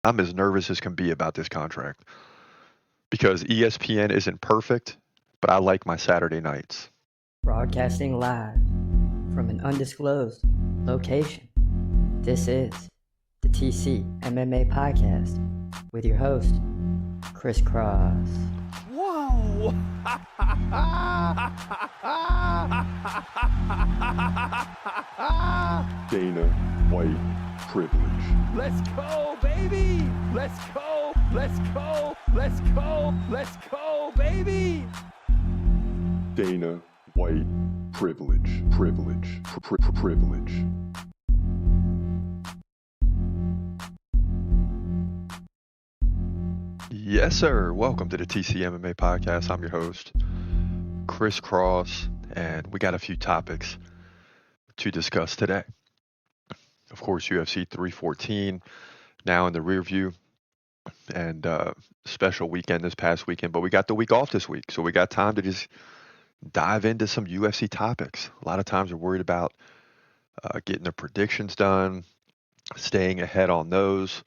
I'm as nervous as can be about this contract because ESPN isn't perfect, but I like my Saturday nights. Broadcasting live from an undisclosed location. This is the TCMMA podcast with your host, Chris Cross. Whoa! Dana White privilege. Let's go, baby! Let's go! Let's go! Let's go! Let's go, baby! Dana White privilege. Privilege. Yes, sir. Welcome to the TCMMA podcast. I'm your host, Chris Cross, and we got a few topics to discuss today. Of course, UFC 314 now in the rear view, and special weekend this past weekend, but we got the week off this week, so we got time to just dive into some UFC topics. A lot of times we're worried about getting the predictions done, staying ahead on those,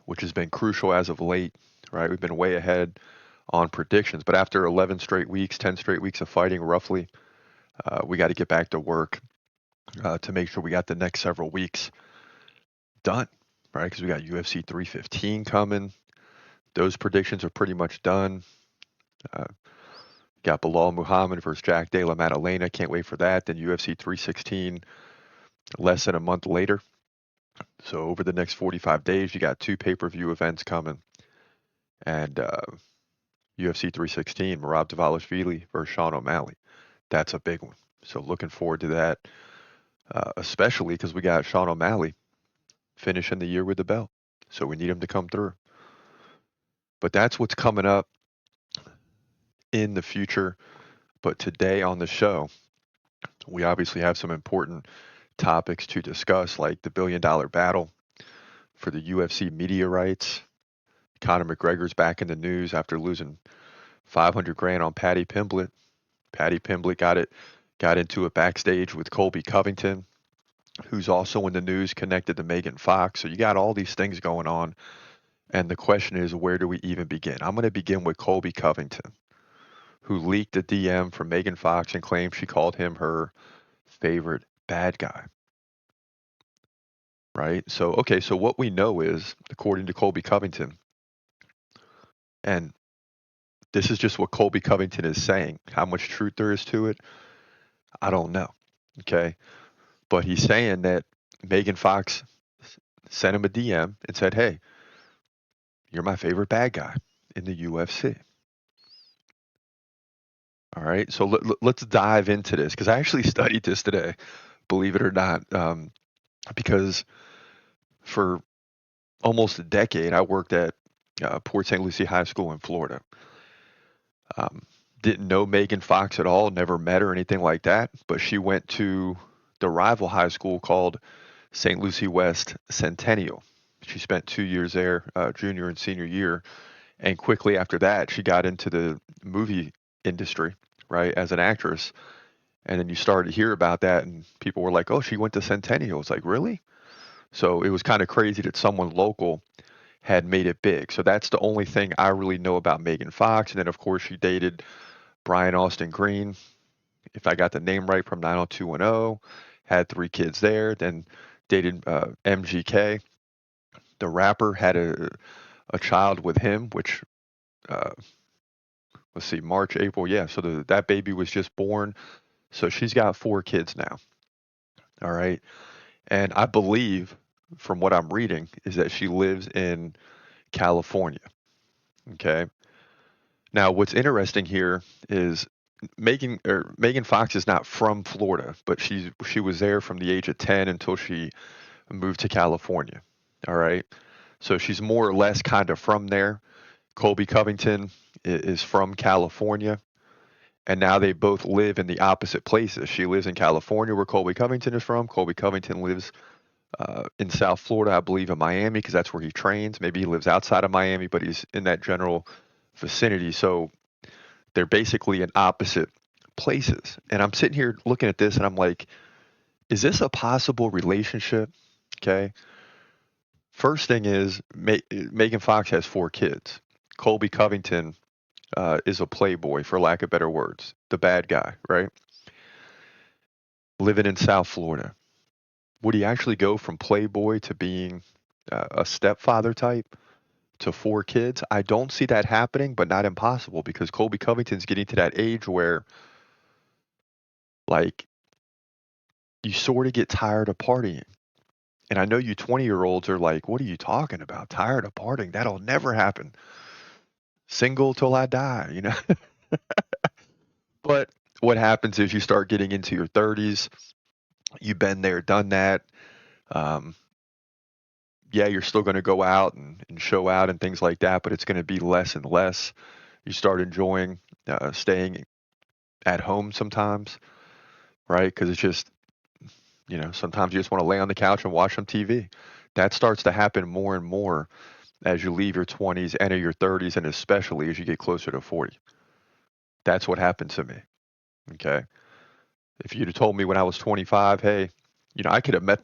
which has been crucial as of late, right? We've been way ahead on predictions, but after 11 straight weeks, 10 straight weeks of fighting roughly, we got to get back to work to make sure we got the next several weeks done, right? Because we got UFC 315 coming. Those predictions are pretty much done. Got Bilal Muhammad versus Jack Della Maddalena. Can't wait for that. Then UFC 316 less than a month later. So over the next 45 days, you got two pay-per-view events coming. And UFC 316, Merab Dvalishvili versus Sean O'Malley. That's a big one. So looking forward to that, especially because we got Sean O'Malley finishing the year with the belt. So we need him to come through. But that's what's coming up in the future. But today on the show, we obviously have some important topics to discuss, like the $1 billion battle for the UFC media rights. Conor McGregor's back in the news after losing 500 grand on Paddy Pimblett. Paddy Pimblett got into it backstage with Colby Covington, who's also in the news connected to Megan Fox. So you got all these things going on. And the question is, where do we even begin? I'm going to begin with Colby Covington, who leaked a DM from Megan Fox and claimed she called him her favorite bad guy. Right? So what we know is, according to Colby Covington, and this is just what Colby Covington is saying. How much truth there is to it, I don't know. Okay. But he's saying that Megan Fox sent him a DM and said, hey, you're my favorite bad guy in the UFC. All right. So let's dive into this because I actually studied this today, believe it or not, because for almost a decade, I worked at Port St. Lucie High School in Florida. Didn't know Megan Fox at all, never met her or anything like that, but she went to the rival high school called St. Lucie West Centennial. She spent 2 years there, junior and senior year, and quickly after that, she got into the movie industry, right, as an actress. And then you started to hear about that, and people were like, oh, she went to Centennial. It's like, really? So it was kind of crazy that someone local had made it big. So that's the only thing I really know about Megan Fox. And then, of course, she dated Brian Austin Green, if I got the name right, from 90210, had 3 kids there, then dated MGK. The rapper had a child with him, which, uh, let's see, March, April. Yeah, so that baby was just born. So she's got 4 kids now. All right. And I believe, from what I'm reading, is that she lives in California. Okay. Now, what's interesting here is Megan Fox is not from Florida, but she was there from the age of 10 until she moved to California. All right. So she's more or less kind of from there. Colby Covington is from California, and now they both live in the opposite places. She lives in California, where Colby Covington is from. Colby Covington lives in South Florida, I believe, in Miami, because that's where he trains. Maybe he lives outside of Miami, but he's in that general vicinity. So they're basically in opposite places. And I'm sitting here looking at this and I'm like, is this a possible relationship? Okay. First thing is Megan Fox has 4 kids. Colby Covington is a playboy, for lack of better words, the bad guy, right? Living in South Florida. Would he actually go from playboy to being a stepfather type to 4 kids? I don't see that happening, but not impossible, because Colby Covington's getting to that age where, like, you sort of get tired of partying. And I know you 20-year-olds are like, what are you talking about? Tired of partying? That'll never happen. Single till I die, you know? But what happens is you start getting into your 30s. You've been there, done that. Um, yeah, you're still going to go out and show out and things like that, but it's going to be less and less. You start enjoying staying at home sometimes, right? Because it's just, sometimes you just want to lay on the couch and watch some TV. That starts to happen more and more as you leave your 20s, enter your 30s, and especially as you get closer to 40. That's what happened to me. Okay. If you'd have told me when I was 25, hey, I could have met,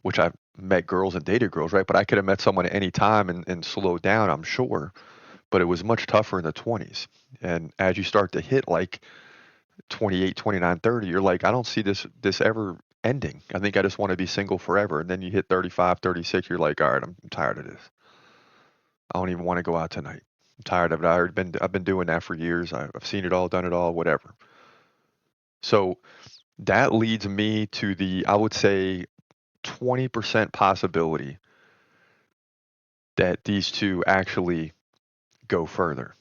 which I've met girls and dated girls, right? But I could have met someone at any time and slowed down, I'm sure. But it was much tougher in the 20s. And as you start to hit like 28, 29, 30, you're like, I don't see this ever ending. I think I just want to be single forever. And then you hit 35, 36, you're like, all right, I'm tired of this. I don't even want to go out tonight. I'm tired of it. I've been doing that for years. I've seen it all, done it all, whatever. So that leads me to I would say, 20% possibility that these two actually go further.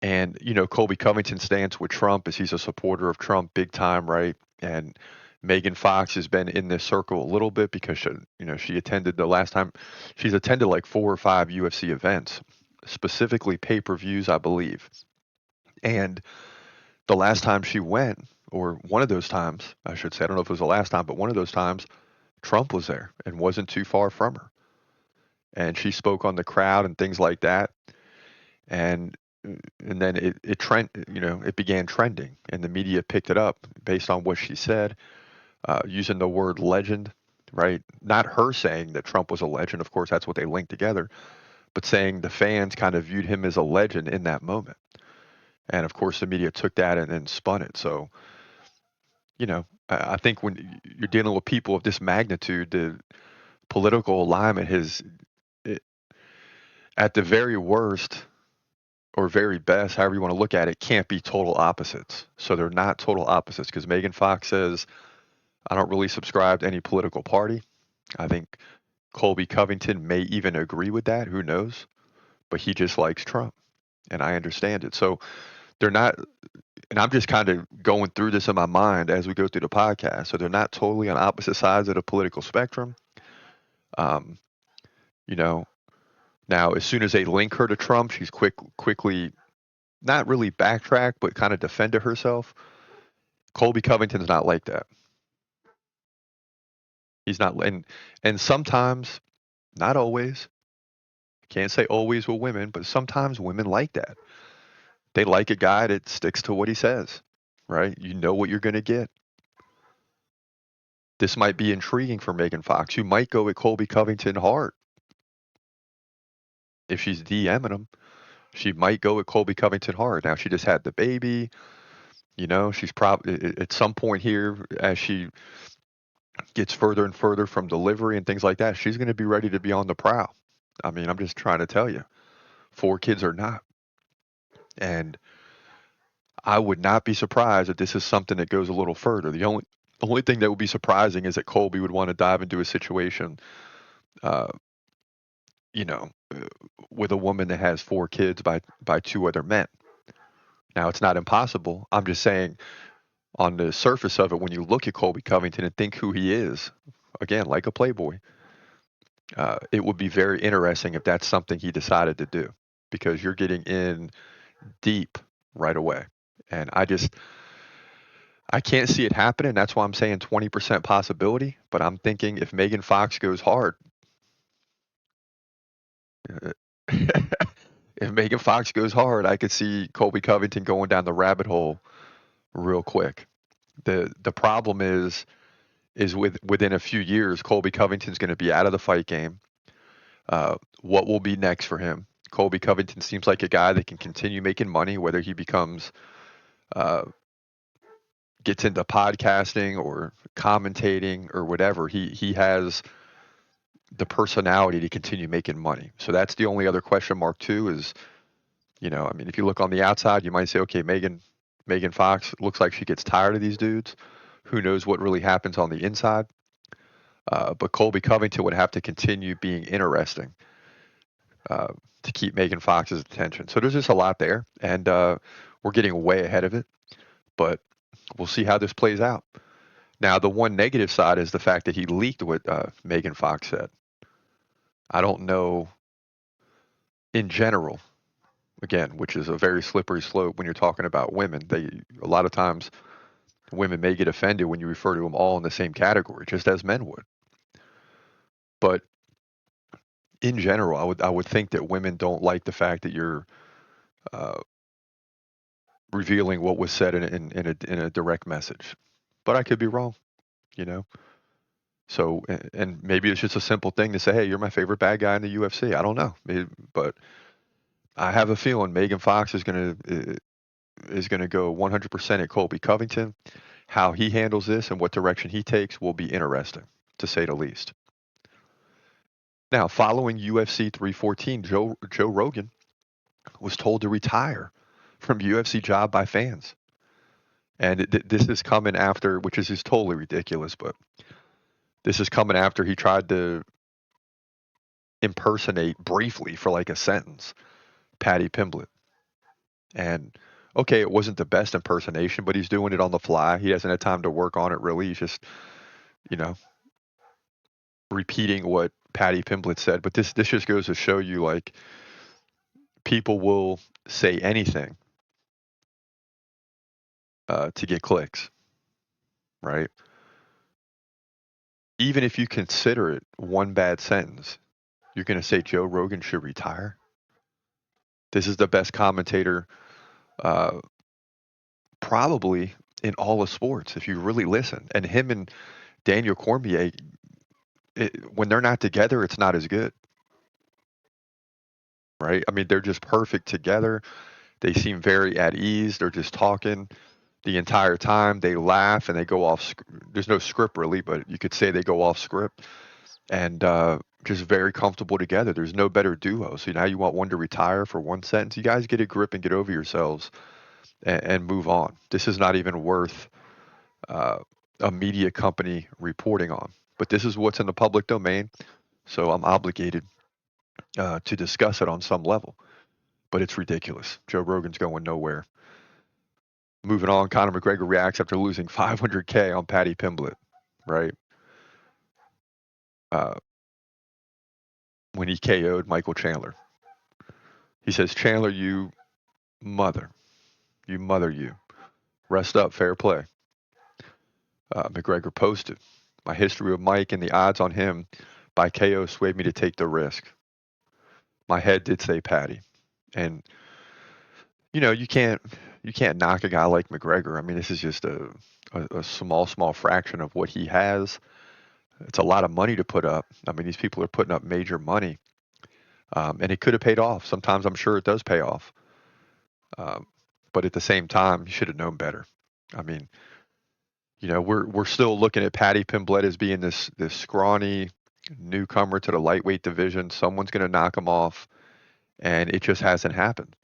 And, Colby Covington's stance with Trump is he's a supporter of Trump big time, right? And Megan Fox has been in this circle a little bit because she attended the last time she's attended like 4 or 5 UFC events, specifically pay-per-views, I believe. And the last time she went, or one of those times, I should say, I don't know if it was the last time, but one of those times, Trump was there and wasn't too far from her. And she spoke on the crowd and things like that. And then it began trending, and the media picked it up based on what she said, using the word legend, right? Not her saying that Trump was a legend, of course, that's what they linked together, but saying the fans kind of viewed him as a legend in that moment. And of course, the media took that and then spun it. So, I think when you're dealing with people of this magnitude, the political alignment at the very worst, or very best, however you want to look at it, can't be total opposites. So they're not total opposites, because Megan Fox says, I don't really subscribe to any political party. I think Colby Covington may even agree with that. Who knows? But he just likes Trump. And I understand it. So they're not, and I'm just kind of going through this in my mind as we go through the podcast. So they're not totally on opposite sides of the political spectrum. Um, you know, Now as soon as they link her to Trump, she's quickly not really backtrack, but kind of defended herself. Colby Covington's not like that. He's not, and sometimes, not always. Can't say always with women, but sometimes women like that. They like a guy that sticks to what he says, right? You know what you're going to get. This might be intriguing for Megan Fox. You might go with Colby Covington hard. If she's DMing him, she might go with Colby Covington hard. Now, she just had the baby. She's probably at some point here, as she gets further and further from delivery and things like that, she's going to be ready to be on the prowl. I mean, I'm just trying to tell you, 4 kids or not. And I would not be surprised if this is something that goes a little further. The only thing that would be surprising is that Colby would want to dive into a situation, uh, you know, uh, with a woman that has 4 kids by 2 other men. Now, it's not impossible. I'm just saying, on the surface of it, when you look at Colby Covington and think who he is, again, like a playboy, it would be very interesting if that's something he decided to do, because you're getting in deep right away. And I can't see it happening. That's why I'm saying 20% possibility. But I'm thinking if Megan Fox goes hard, uh, if Megan Fox goes hard, I could see Colby Covington going down the rabbit hole real quick. The problem is is within a few years, Colby Covington's going to be out of the fight game. What will be next for him? Colby Covington seems like a guy that can continue making money, whether he becomes gets into podcasting or commentating or whatever. He has the personality to continue making money. So that's the only other question mark too is, I mean, if you look on the outside, you might say, okay, Megan Fox looks like she gets tired of these dudes. Who knows what really happens on the inside? But Colby Covington would have to continue being interesting to keep Megan Fox's attention. So there's just a lot there, and we're getting way ahead of it. But we'll see how this plays out. Now, the one negative side is the fact that he leaked what Megan Fox said. I don't know in general, again, which is a very slippery slope when you're talking about women. A lot of times women may get offended when you refer to them all in the same category, just as men would. But in general, I would think that women don't like the fact that you're revealing what was said in a direct message. But I could be wrong, you know. So, and maybe it's just a simple thing to say, hey, you're my favorite bad guy in the UFC. I don't know, but I have a feeling Megan Fox is gonna go 100% at Colby Covington. How he handles this and what direction he takes will be interesting, to say the least. Now, following UFC 314, Joe Rogan was told to retire from UFC job by fans. And this is coming after, which is just totally ridiculous, but this is coming after he tried to impersonate briefly for like a sentence Paddy Pimblett. And okay, it wasn't the best impersonation, but he's doing it on the fly. He hasn't had time to work on it really. He's just, repeating what Paddy Pimblett said. But this just goes to show you, like, people will say anything to get clicks, right? Even if you consider it one bad sentence, you're going to say Joe Rogan should retire. This is the best commentator probably in all of sports, if you really listen. And him and Daniel Cormier, when they're not together, it's not as good, right? I mean, they're just perfect together. They seem very at ease. They're just talking the entire time. They laugh and they go off. There's no script really, but you could say they go off script and just very comfortable together. There's no better duo. So now you want one to retire for one sentence. You guys get a grip and get over yourselves and move on. This is not even worth a media company reporting on. But this is what's in the public domain, so I'm obligated to discuss it on some level. But it's ridiculous. Joe Rogan's going nowhere. Moving on, Conor McGregor reacts after losing $500K on Paddy Pimblett, right? When he KO'd Michael Chandler. He says, Chandler, you mother. You. Rest up, fair play. McGregor posted, my history with Mike and the odds on him by KO swayed me to take the risk. My head did say Paddy. And, you can't knock a guy like McGregor. I mean, this is just a small fraction of what he has. It's a lot of money to put up. I mean, these people are putting up major money. And it could have paid off. Sometimes I'm sure it does pay off. But at the same time, you should have known better. I mean, we're still looking at Paddy Pimblett as being this scrawny newcomer to the lightweight division. Someone's going to knock him off, and it just hasn't happened.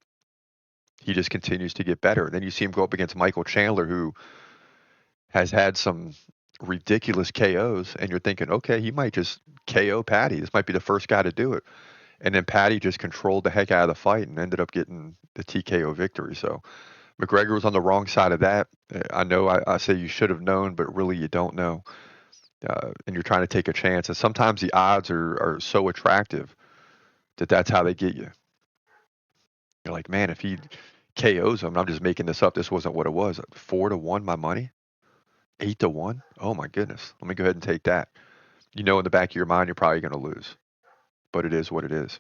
He just continues to get better. And then you see him go up against Michael Chandler, who has had some ridiculous KOs, and you're thinking, okay, he might just KO Paddy. This might be the first guy to do it. And then Paddy just controlled the heck out of the fight and ended up getting the TKO victory. So McGregor was on the wrong side of that. I know I say you should have known, but really you don't know. And you're trying to take a chance. And sometimes the odds are so attractive that that's how they get you. You're like, man, if he KOs him, I'm just making this up. This wasn't what it was. 4-1, my money. 8-1. Oh my goodness. Let me go ahead and take that. In the back of your mind, you're probably going to lose. But it is what it is.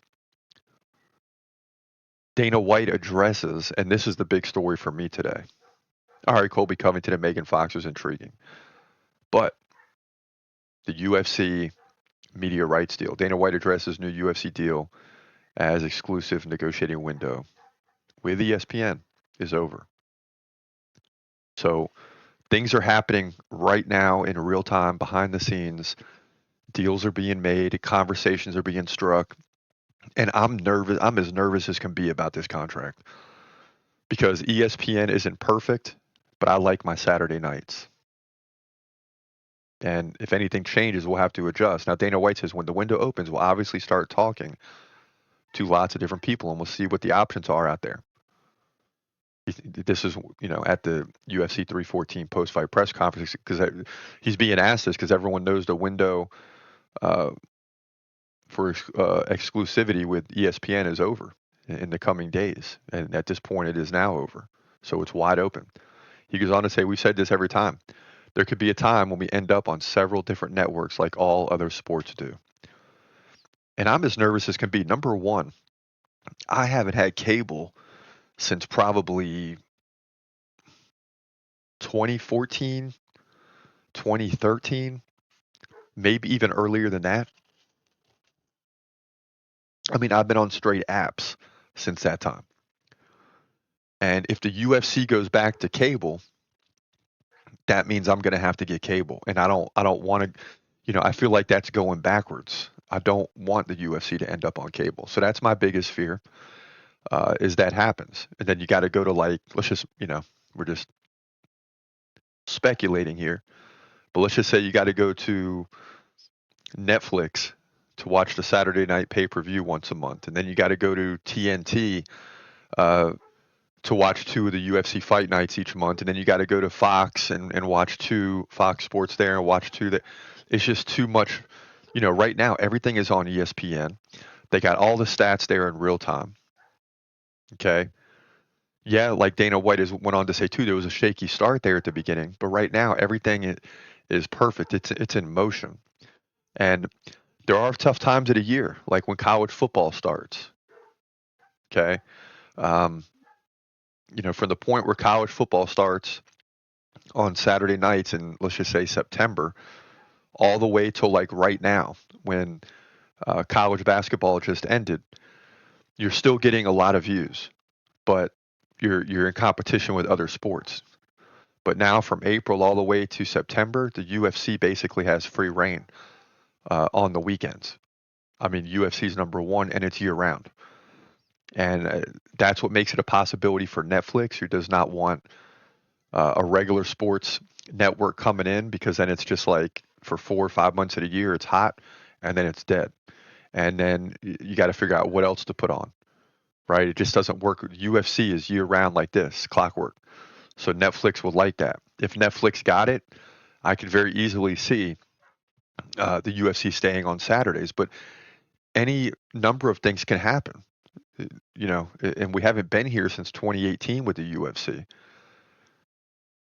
Dana White addresses, and this is the big story for me today. All right, Colby Covington and Megan Fox was intriguing. But the UFC Media Rights deal. Dana White addresses new UFC deal as exclusive negotiating window with ESPN is over. So things are happening right now in real time behind the scenes. Deals are being made, conversations are being struck, and I'm nervous. I'm as nervous as can be about this contract because ESPN isn't perfect, but I like my Saturday nights. And if anything changes, we'll have to adjust. Now, Dana White says when the window opens, we'll obviously start talking to lots of different people and we'll see what the options are out there. This is, at the UFC 314 post-fight press conference because he's being asked this because everyone knows the window for exclusivity with ESPN is over in the coming days. And at this point, it is now over. So it's wide open. He goes on to say, we've said this every time. There could be a time when we end up on several different networks like all other sports do. And I'm as nervous as can be. Number one, I haven't had cable since probably 2014, 2013, maybe even earlier than that. I mean, I've been on straight apps since that time. And if the UFC goes back to cable, that means I'm going to have to get cable. And I don't want to, I feel like that's going backwards. I don't want the UFC to end up on cable. So that's my biggest fear, is that happens. And then you got to go to let's just, we're just speculating here, but let's just say you got to go to Netflix to watch the Saturday night pay-per-view once a month. And then you got to go to TNT, to watch 2 of the UFC fight nights each month, and then you got to go to Fox and watch 2 Fox Sports there and watch 2 that. It's just too much. Right now everything is on ESPN. They got all the stats there in real time. Okay. Yeah, like Dana White went on to say too, there was a shaky start there at the beginning, but right now everything is perfect. It's in motion, and there are tough times of the year, like when college football starts. Okay. From the point where college football starts on Saturday nights in, let's just say, September, all the way till like right now when college basketball just ended, you're still getting a lot of views, but you're in competition with other sports. But now from April all the way to September, the UFC basically has free reign on the weekends. I mean, UFC's number one, and it's year round. And that's what makes it a possibility for Netflix, who does not want a regular sports network coming in, because then it's just like for 4 or 5 months of the year, it's hot, and then it's dead. And then you got to figure out what else to put on, right? It just doesn't work. UFC is year round like this, clockwork. So Netflix would like that. If Netflix got it, I could very easily see the UFC staying on Saturdays. But any number of things can happen. And we haven't been here since 2018 with the UFC.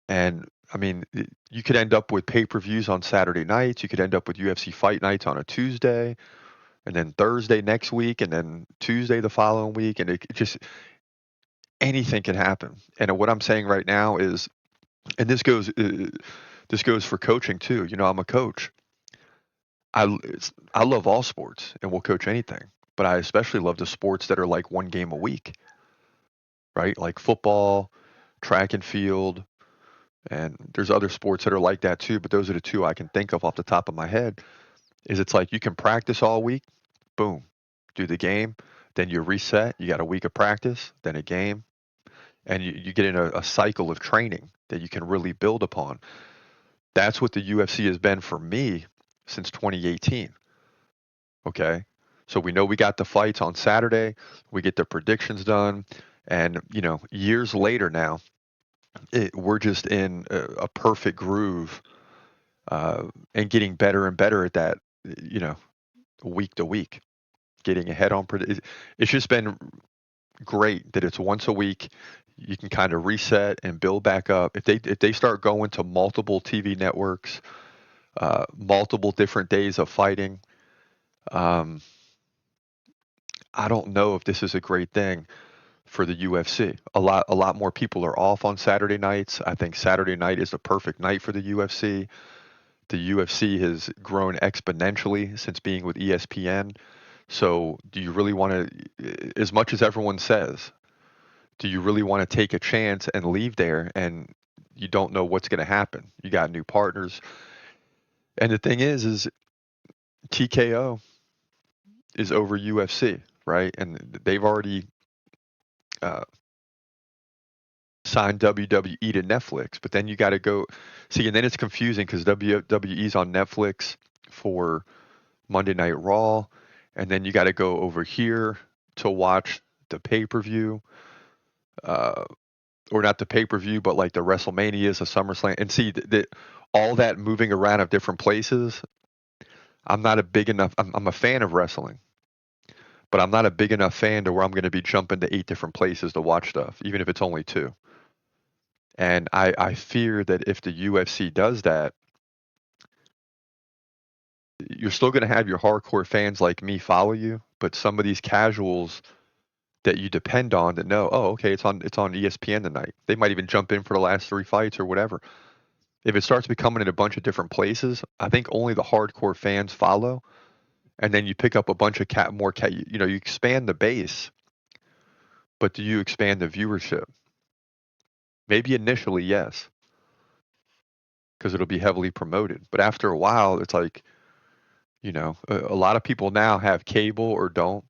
And I mean, you could end up with pay-per-views on Saturday nights. You could end up with UFC fight nights on a Tuesday, and then Thursday next week, and then Tuesday the following week. And it just, anything can happen. And what I'm saying right now is, and this goes for coaching too. I'm a coach. I love all sports and will coach anything, but I especially love the sports that are like one game a week, right? Like football, track and field, and there's other sports that are like that too, but those are the 2 I can think of off the top of my head. It's like you can practice all week, boom, do the game, then you reset, you got a week of practice, then a game, and you get in a cycle of training that you can really build upon. That's what the UFC has been for me since 2018. Okay. So we know we got the fights on Saturday, we get the predictions done, and years later now, we're just in a perfect groove, and getting better and better at that, week to week, getting ahead on. It's just been great that it's once a week. You can kind of reset and build back up. If they start going to multiple TV networks, multiple different days of fighting, I don't know if this is a great thing for the UFC. A lot more people are off on Saturday nights. I think Saturday night is the perfect night for the UFC the UFC has grown exponentially since being with ESPN. So do you really want to, as much as everyone says, do you really want to take a chance and leave there and you don't know what's going to happen? You got new partners. And the thing is TKO is over UFC, right? And they've already uh, signed WWE to Netflix, but then you got to go see, and then it's confusing because WWE's on Netflix for Monday Night Raw, and then you got to go over here to watch the pay-per-view, uh, or not the pay-per-view, but like the WrestleManias, the SummerSlam, and see that all that moving around of different places. I'm not a big enough. I'm a fan of wrestling, but I'm not a big enough fan to where I'm going to be jumping to 8 different places to watch stuff, even if it's only two. And I fear that if the UFC does that, you're still going to have your hardcore fans like me follow you, but some of these casuals that you depend on that know, oh, okay, it's on ESPN tonight. They might even jump in for the last 3 fights or whatever. If it starts becoming in a bunch of different places, I think only the hardcore fans follow, and then you pick up a bunch of you expand the base, but do you expand the viewership? Maybe initially, yes, because it'll be heavily promoted. But after a while, it's like, a lot of people now have cable or don't.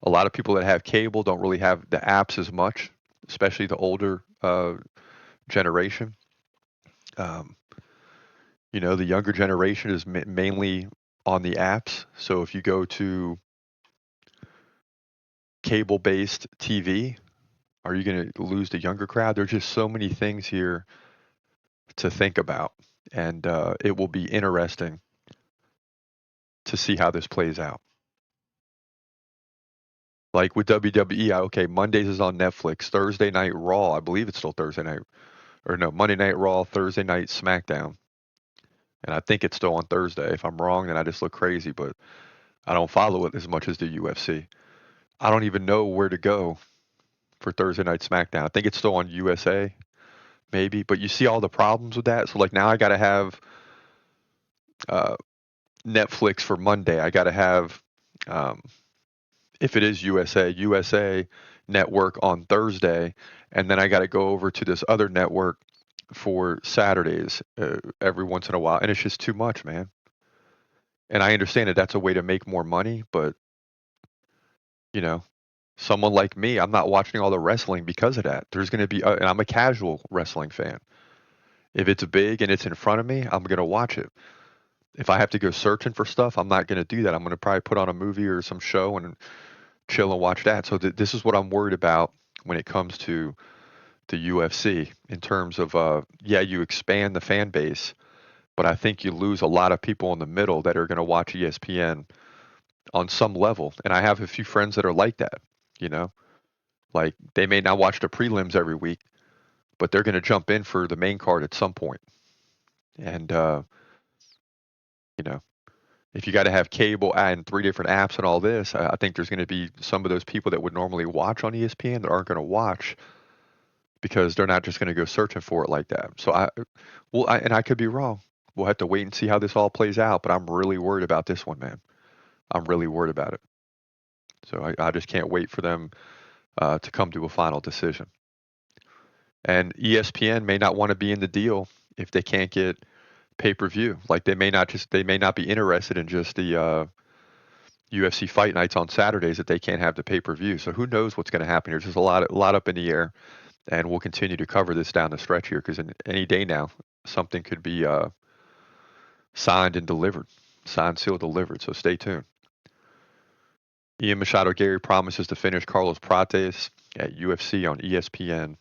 A lot of people that have cable don't really have the apps as much, especially the older generation. Um, the younger generation is mainly on the apps. So if you go to cable-based TV, are you going to lose the younger crowd? There's just so many things here to think about, and it will be interesting to see how this plays out. Like with WWE, okay, Mondays is on Netflix. Thursday Night Raw, I believe it's still Thursday night, or no, Monday Night Raw, Thursday Night SmackDown, and I think it's still on Thursday. If I'm wrong, then I just look crazy, but I don't follow it as much as the UFC. I don't even know where to go for Thursday Night SmackDown. I think it's still on USA, maybe, but you see all the problems with that. So like now I got to have uh, Netflix for Monday. I got to have, um, if it is USA Network on Thursday, and then I got to go over to this other network for Saturdays every once in a while, and it's just too much, man. And I understand that that's a way to make more money, but you know, someone like me, I'm not watching all the wrestling because of that. There's going to be, and I'm a casual wrestling fan. If it's big and it's in front of me, I'm going to watch it. If I have to go searching for stuff, I'm not going to do that. I'm going to probably put on a movie or some show and chill and watch that. So this is what I'm worried about when it comes to the UFC in terms of, yeah, you expand the fan base, but I think you lose a lot of people in the middle that are going to watch ESPN on some level. And I have a few friends that are like that, you know, like they may not watch the prelims every week, but they're going to jump in for the main card at some point. And, you know, if you got to have cable and 3 different apps and all this, I think there's going to be some of those people that would normally watch on ESPN that aren't going to watch because they're not just going to go searching for it like that. So and I could be wrong. We'll have to wait and see how this all plays out, but I'm really worried about this one, man. I'm really worried about it. So I just can't wait for them to come to a final decision. And ESPN may not want to be in the deal if they can't get pay-per-view. Like they may not be interested in just the UFC fight nights on Saturdays if they can't have the pay-per-view. So who knows what's going to happen here? There's just a lot up in the air, and we'll continue to cover this down the stretch here because any day now something could be signed and delivered, signed, sealed, delivered. So stay tuned. Ian Machado Gary promises to finish Carlos Prates at UFC on ESPN.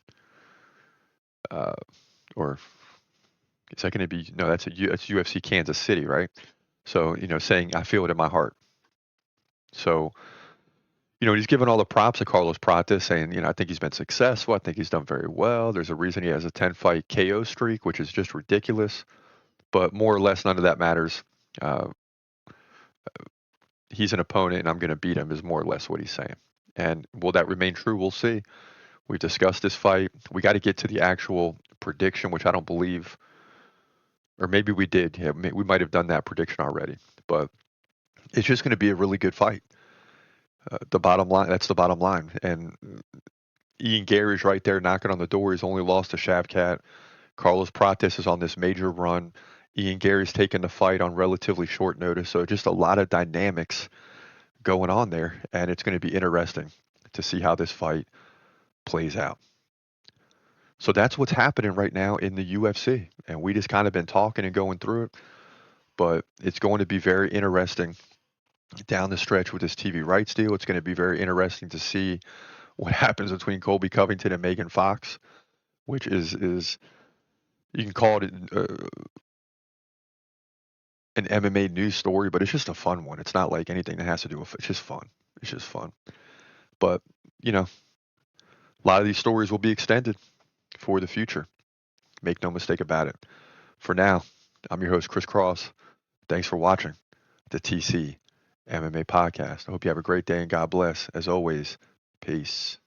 Or is that going to be? No, that's UFC Kansas City, right? So saying I feel it in my heart. So he's given all the props to Carlos Prates, saying I think he's been successful. I think he's done very well. There's a reason he has a 10-fight KO streak, which is just ridiculous. But more or less, none of that matters. He's an opponent, and I'm going to beat him. Is more or less what he's saying. And will that remain true? We'll see. We discussed this fight. We got to get to the actual prediction, which I don't believe Or maybe we did. Yeah, we might have done that prediction already. But it's just going to be a really good fight. The bottom line, that's the bottom line. And Ian Gary's right there knocking on the door. He's only lost to Shavkat. Carlos Prates is on this major run. Ian Gary's taking the fight on relatively short notice. So just a lot of dynamics going on there. And it's going to be interesting to see how this fight plays out. So that's what's happening right now in the UFC. And we just kind of been talking and going through it. But it's going to be very interesting down the stretch with this TV rights deal. It's going to be very interesting to see what happens between Colby Covington and Megan Fox, which is you can call it an MMA news story, but it's just a fun one. It's not like anything that has to do with it. It's just fun. It's just fun. But, you know, a lot of these stories will be extended for the future. Make no mistake about it. For now, I'm your host, Chris Cross. Thanks for watching the TC MMA podcast. I hope you have a great day and God bless. As always, peace.